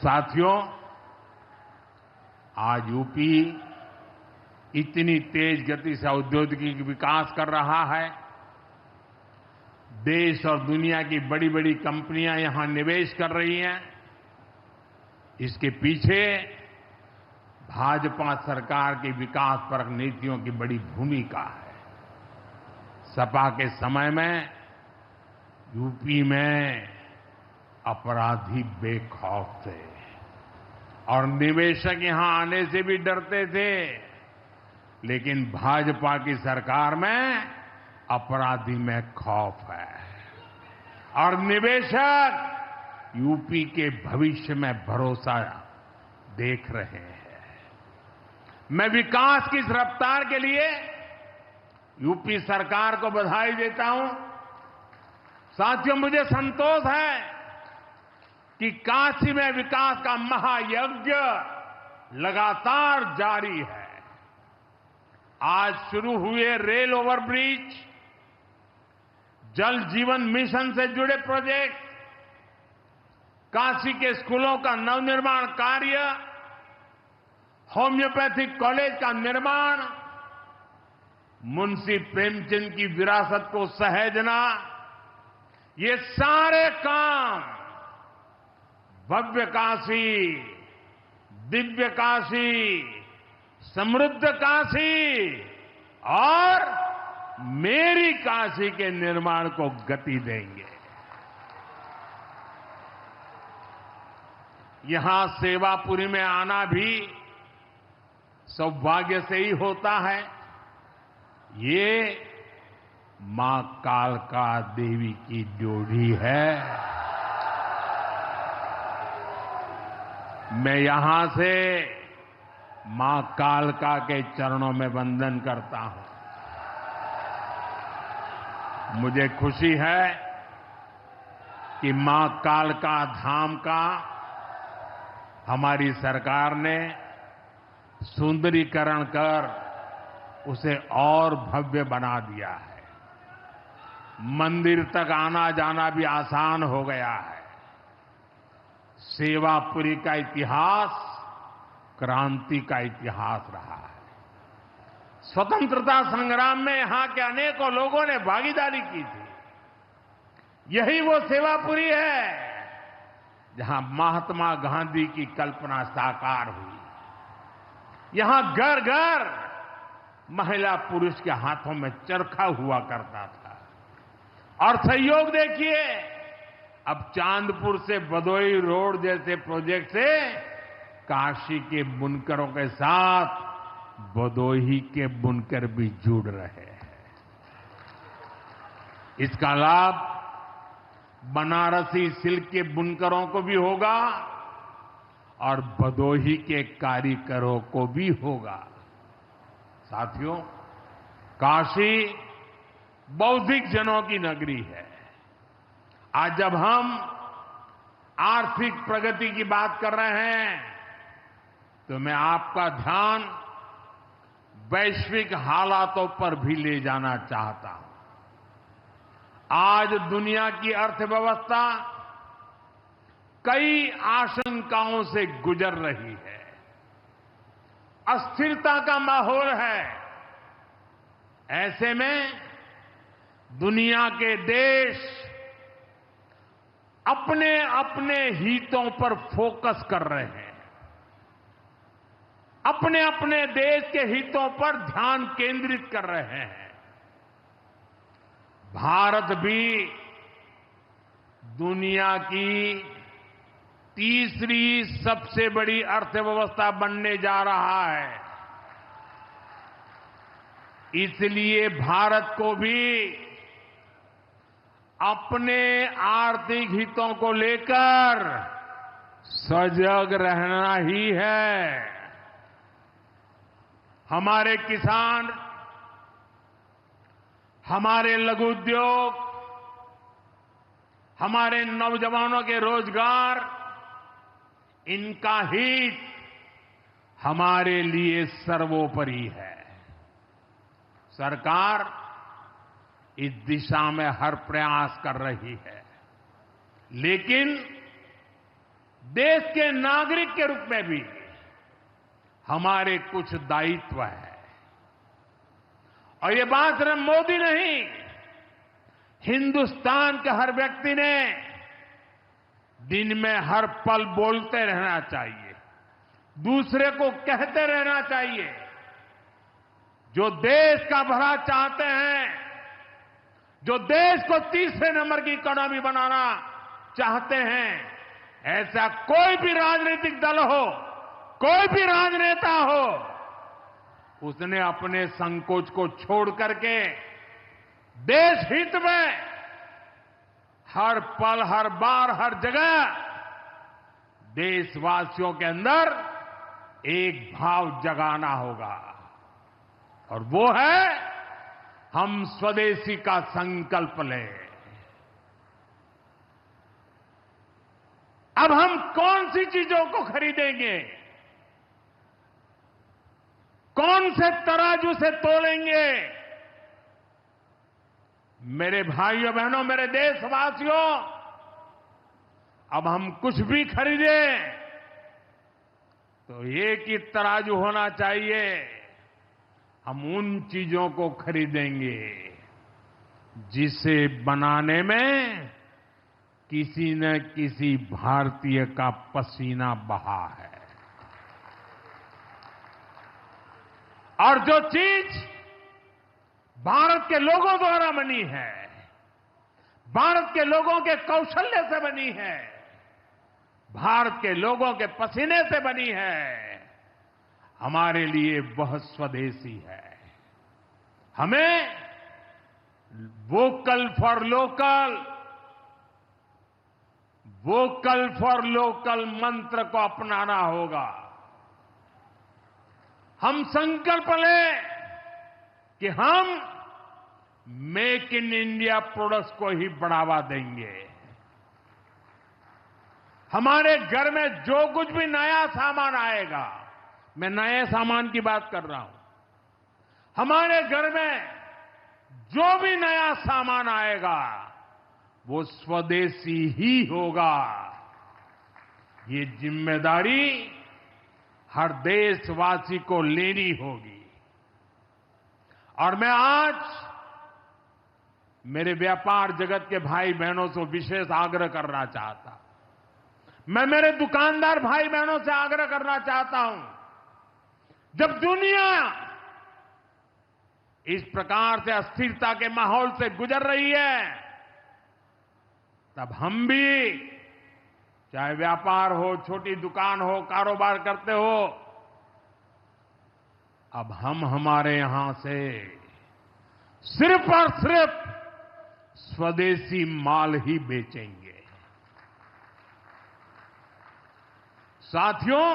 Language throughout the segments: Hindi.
साथियों, आज यूपी इतनी तेज गति से औद्योगिक विकास कर रहा है। देश और दुनिया की बड़ी बड़ी कंपनियां यहां निवेश कर रही हैं। इसके पीछे भाजपा सरकार की विकासपरक नीतियों की बड़ी भूमिका है। सपा के समय में यूपी में अपराधी बेखौफ थे और निवेशक यहां आने से भी डरते थे, लेकिन भाजपा की सरकार में अपराधी में खौफ है और निवेशक यूपी के भविष्य में भरोसा देख रहे हैं। मैं विकास की इस रफ्तार के लिए यूपी सरकार को बधाई देता हूं। साथियों, मुझे संतोष है कि काशी में विकास का महायज्ञ लगातार जारी है। आज शुरू हुए रेल ओवरब्रिज, जल जीवन मिशन से जुड़े प्रोजेक्ट, काशी के स्कूलों का नवनिर्माण कार्य, होम्योपैथिक कॉलेज का निर्माण, मुंशी प्रेमचंद की विरासत को सहेजना, ये सारे काम भव्य काशी, दिव्य काशी, समृद्ध काशी और मेरी काशी के निर्माण को गति देंगे। यहां सेवापुरी में आना भी सौभाग्य से ही होता है। ये मां कालका देवी की ड्योढ़ी है। मैं यहां से मां कालका के चरणों में वंदन करता हूं। मुझे खुशी है कि मां कालका धाम का हमारी सरकार ने सुंदरीकरण कर उसे और भव्य बना दिया है। मंदिर तक आना जाना भी आसान हो गया है। सेवापुरी का इतिहास क्रांति का इतिहास रहा है। स्वतंत्रता संग्राम में यहां के अनेकों लोगों ने भागीदारी की थी। यही वो सेवापुरी है जहां महात्मा गांधी की कल्पना साकार हुई। यहां घर घर महिला पुरुष के हाथों में चरखा हुआ करता था। और सहयोग देखिए, अब चांदपुर से भदोही रोड जैसे प्रोजेक्ट से काशी के बुनकरों के साथ भदोही के बुनकर भी जुड़ रहे हैं। इसका लाभ बनारसी सिल्क के बुनकरों को भी होगा और भदोही के कारीगरों को भी होगा। साथियों, काशी बौद्धिक जनों की नगरी है। आज जब हम आर्थिक प्रगति की बात कर रहे हैं तो मैं आपका ध्यान वैश्विक हालातों पर भी ले जाना चाहता हूं। आज दुनिया की अर्थव्यवस्था कई आशंकाओं से गुजर रही है। अस्थिरता का माहौल है। ऐसे में दुनिया के देश अपने अपने हितों पर फोकस कर रहे हैं। अपने अपने देश के हितों पर ध्यान केंद्रित कर रहे हैं। भारत भी दुनिया की तीसरी सबसे बड़ी अर्थव्यवस्था बनने जा रहा है। इसलिए भारत को भी अपने आर्थिक हितों को लेकर सजग रहना ही है। हमारे किसान, हमारे लघु उद्योग, हमारे नौजवानों के रोजगार, इनका हित हमारे लिए सर्वोपरि है। सरकार इस दिशा में हर प्रयास कर रही है, लेकिन देश के नागरिक के रूप में भी हमारे कुछ दायित्व है। और ये बात सिर्फ मोदी नहीं, हिंदुस्तान के हर व्यक्ति ने दिन में हर पल बोलते रहना चाहिए, दूसरे को कहते रहना चाहिए। जो देश का भला चाहते हैं, जो देश को तीसरे नंबर की इकोनॉमी बनाना चाहते हैं, ऐसा कोई भी राजनीतिक दल हो, कोई भी राजनेता हो, उसने अपने संकोच को छोड़ करके देश हित में हर पल, हर बार, हर जगह देशवासियों के अंदर एक भाव जगाना होगा, और वो है हम स्वदेशी का संकल्प लें। अब हम कौन सी चीजों को खरीदेंगे, कौन से तराजू से तोलेंगे? मेरे भाइयों बहनों, मेरे देशवासियों, अब हम कुछ भी खरीदें तो एक ही तराजू होना चाहिए। हम उन चीजों को खरीदेंगे जिसे बनाने में किसी न किसी भारतीय का पसीना बहा है, और जो चीज भारत के लोगों द्वारा बनी है, भारत के लोगों के कौशल्य से बनी है, भारत के लोगों के पसीने से बनी है, हमारे लिए वह स्वदेशी है। हमें vocal for local, vocal for local मंत्र को अपनाना होगा। हम संकल्प लें कि हम मेक इन इंडिया प्रोडक्ट्स को ही बढ़ावा देंगे। हमारे घर में जो कुछ भी नया सामान आएगा, मैं नए सामान की बात कर रहा हूं, हमारे घर में जो भी नया सामान आएगा वो स्वदेशी ही होगा। ये जिम्मेदारी हर देशवासी को लेनी होगी। और मैं आज मेरे व्यापार जगत के भाई बहनों से विशेष आग्रह करना चाहता, मैं मेरे दुकानदार भाई बहनों से आग्रह करना चाहता हूं, जब दुनिया इस प्रकार से अस्थिरता के माहौल से गुजर रही है, तब हम भी, चाहे व्यापार हो, छोटी दुकान हो, कारोबार करते हो, अब हम हमारे यहां से सिर्फ और सिर्फ स्वदेशी माल ही बेचेंगे। साथियों,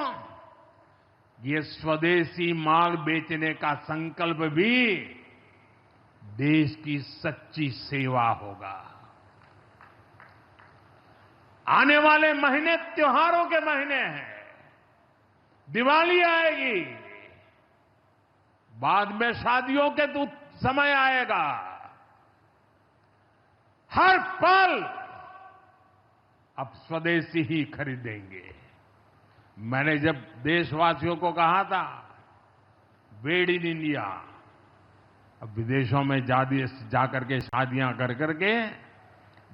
ये स्वदेशी माल बेचने का संकल्प भी देश की सच्ची सेवा होगा। आने वाले महीने त्योहारों के महीने हैं, दिवाली आएगी, बाद में शादियों के समय आएगा। हर पल अब स्वदेशी ही खरीदेंगे। मैंने जब देशवासियों को कहा था मेड इन इंडिया, अब विदेशों में जाकर के शादियां कर करके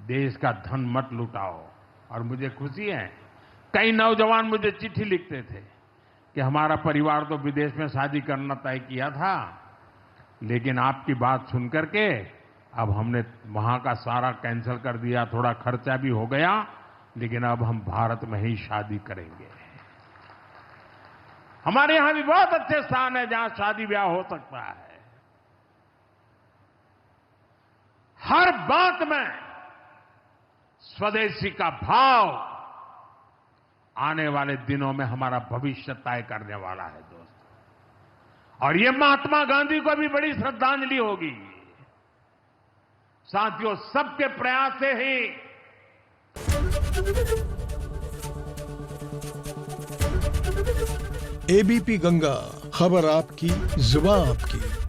देश का धन मत लुटाओ। और मुझे खुशी है, कई नौजवान मुझे चिट्ठी लिखते थे कि हमारा परिवार तो विदेश में शादी करना तय किया था, लेकिन आपकी बात सुन करके अब हमने वहां का सारा कैंसिल कर दिया, थोड़ा खर्चा भी हो गया, लेकिन अब हम भारत में ही शादी करेंगे। हमारे यहां भी बहुत अच्छे स्थान है जहां शादी ब्याह हो सकता है। हर बात में स्वदेशी का भाव आने वाले दिनों में हमारा भविष्य तय करने वाला है दोस्तों, और ये महात्मा गांधी को भी बड़ी श्रद्धांजलि होगी। साथियों, सबके प्रयास से ही एबीपी गंगा, खबर आपकी, जुबान आपकी।